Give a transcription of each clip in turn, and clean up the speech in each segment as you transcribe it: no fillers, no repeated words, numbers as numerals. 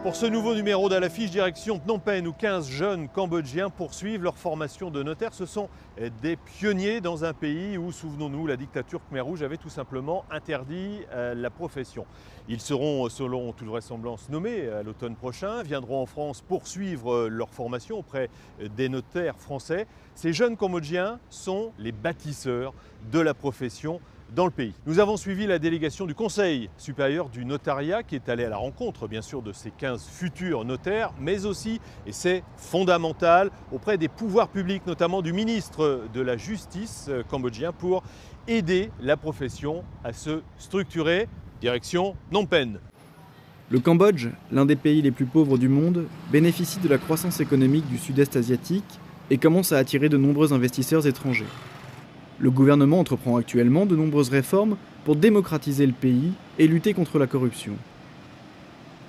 Pour ce nouveau numéro d'À l'affiche, direction Phnom Penh, où 15 jeunes Cambodgiens poursuivent leur formation de notaire. Ce sont des pionniers dans un pays où, souvenons-nous, la dictature Khmer Rouge avait tout simplement interdit la profession. Ils seront, selon toute vraisemblance, nommés à l'automne prochain, viendront en France poursuivre leur formation auprès des notaires français. Ces jeunes Cambodgiens sont les bâtisseurs de la profession dans le pays. Nous avons suivi la délégation du Conseil supérieur du notariat qui est allée à la rencontre, bien sûr, de ces 15 futurs notaires, mais aussi, et c'est fondamental, auprès des pouvoirs publics, notamment du ministre de la Justice cambodgien, pour aider la profession à se structurer. Direction Phnom Penh. Le Cambodge, l'un des pays les plus pauvres du monde, bénéficie de la croissance économique du sud-est asiatique et commence à attirer de nombreux investisseurs étrangers. Le gouvernement entreprend actuellement de nombreuses réformes pour démocratiser le pays et lutter contre la corruption.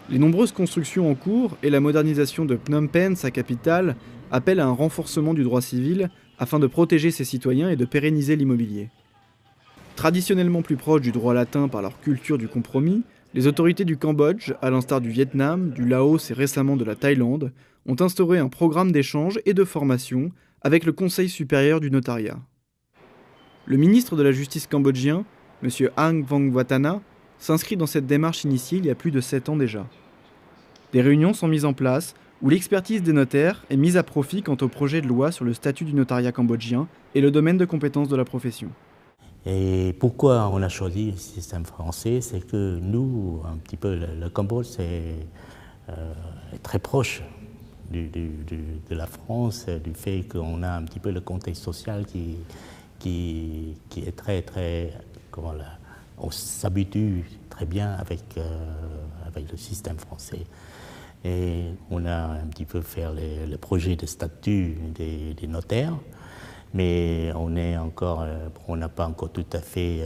Les nombreuses constructions en cours et la modernisation de Phnom Penh, sa capitale, appellent à un renforcement du droit civil afin de protéger ses citoyens et de pérenniser l'immobilier. Traditionnellement plus proches du droit latin par leur culture du compromis, les autorités du Cambodge, à l'instar du Vietnam, du Laos et récemment de la Thaïlande, ont instauré un programme d'échange et de formation avec le Conseil supérieur du notariat. Le ministre de la Justice cambodgien, M. Ang Vongwatana, s'inscrit dans cette démarche initiée il y a plus de 7 ans déjà. Des réunions sont mises en place où l'expertise des notaires est mise à profit quant au projet de loi sur le statut du notariat cambodgien et le domaine de compétence de la profession. Et pourquoi on a choisi le système français, c'est que nous, un petit peu, le Cambodge est très proche de la France, du fait qu'on a un petit peu le contexte social qui est très, comment là, on s'habitue très bien avec le système français. Et on a un petit peu fait le projet de statut des notaires, mais on n'a pas encore tout à fait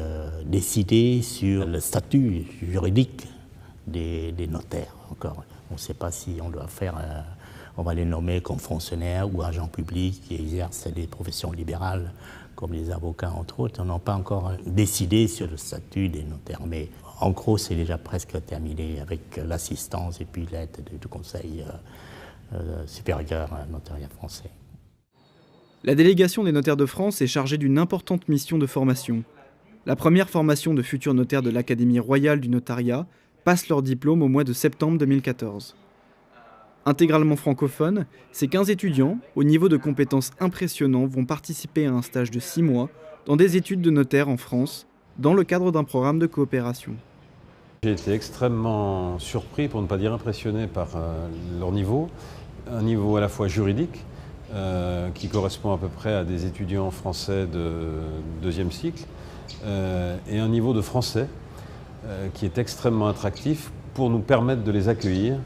décidé sur le statut juridique des notaires encore. On ne sait pas si on doit faire, on va les nommer comme fonctionnaires ou agents publics qui exercent des professions libérales, comme les avocats entre autres. On n'a pas encore décidé sur le statut des notaires, mais en gros c'est déjà presque terminé avec l'assistance et puis l'aide du Conseil supérieur notariat français. La délégation des notaires de France est chargée d'une importante mission de formation. La première formation de futurs notaires de l'Académie royale du notariat passe leur diplôme au mois de septembre 2014. Intégralement francophones, ces 15 étudiants, au niveau de compétences impressionnant, vont participer à un stage de 6 mois dans des études de notaire en France, dans le cadre d'un programme de coopération. J'ai été extrêmement surpris, pour ne pas dire impressionné, par leur niveau, un niveau à la fois juridique, qui correspond à peu près à des étudiants français de deuxième cycle, et un niveau de français qui est extrêmement attractif pour nous permettre de les accueillir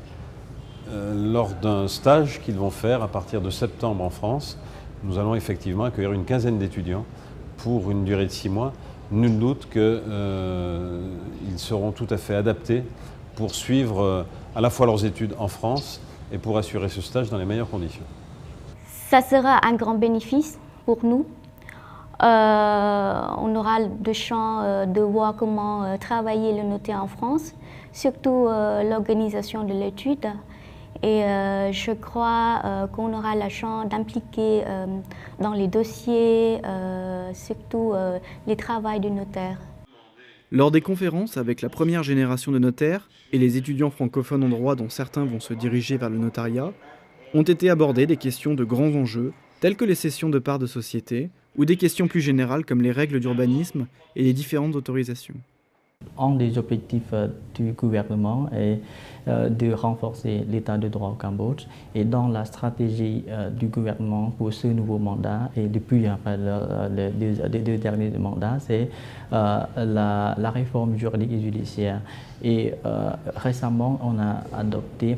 lors d'un stage qu'ils vont faire à partir de septembre en France. Nous allons effectivement accueillir une quinzaine d'étudiants pour une durée de 6 mois. Nul doute qu'ils seront tout à fait adaptés pour suivre à la fois leurs études en France et pour assurer ce stage dans les meilleures conditions. Ça sera un grand bénéfice pour nous. On aura de chance de voir comment travailler le notaire en France, surtout l'organisation de l'étude. Et je crois qu'on aura la chance d'impliquer dans les dossiers, surtout les travaux du notaire. Lors des conférences avec la première génération de notaires et les étudiants francophones en droit dont certains vont se diriger vers le notariat, ont été abordées des questions de grands enjeux, telles que les cessions de parts de société, ou des questions plus générales comme les règles d'urbanisme et les différentes autorisations. Un des objectifs du gouvernement est de renforcer l'état de droit au Cambodge, et dans la stratégie du gouvernement pour ce nouveau mandat et depuis les 2 derniers mandats, c'est la réforme juridique et judiciaire. Et récemment, on a adopté,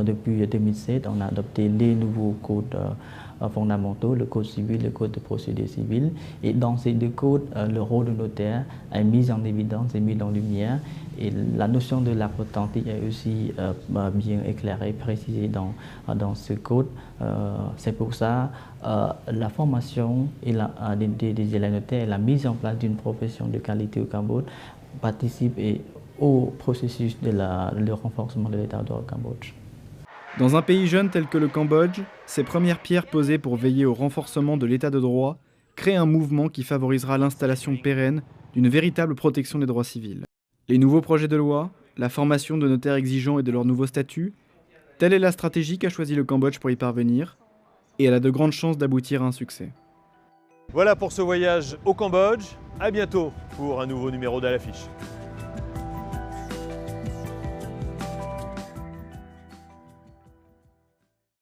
depuis 2007, on a adopté les nouveaux codes fondamentaux, le code civil, le code de procédure civile. Et dans ces 2 codes, le rôle du notaire est mis en évidence et mis en lumière. Et la notion de l'acte authentique est aussi bien éclairée, précisée dans ce code. C'est pour ça la formation des élèves notaires et la mise en place d'une profession de qualité au Cambodge participe au processus de renforcement de l'état de droit au Cambodge. Dans un pays jeune tel que le Cambodge, ces premières pierres posées pour veiller au renforcement de l'état de droit créent un mouvement qui favorisera l'installation pérenne d'une véritable protection des droits civils. Les nouveaux projets de loi, la formation de notaires exigeants et de leur nouveau statut, telle est la stratégie qu'a choisie le Cambodge pour y parvenir, et elle a de grandes chances d'aboutir à un succès. Voilà pour ce voyage au Cambodge. À bientôt pour un nouveau numéro d'À l'affiche.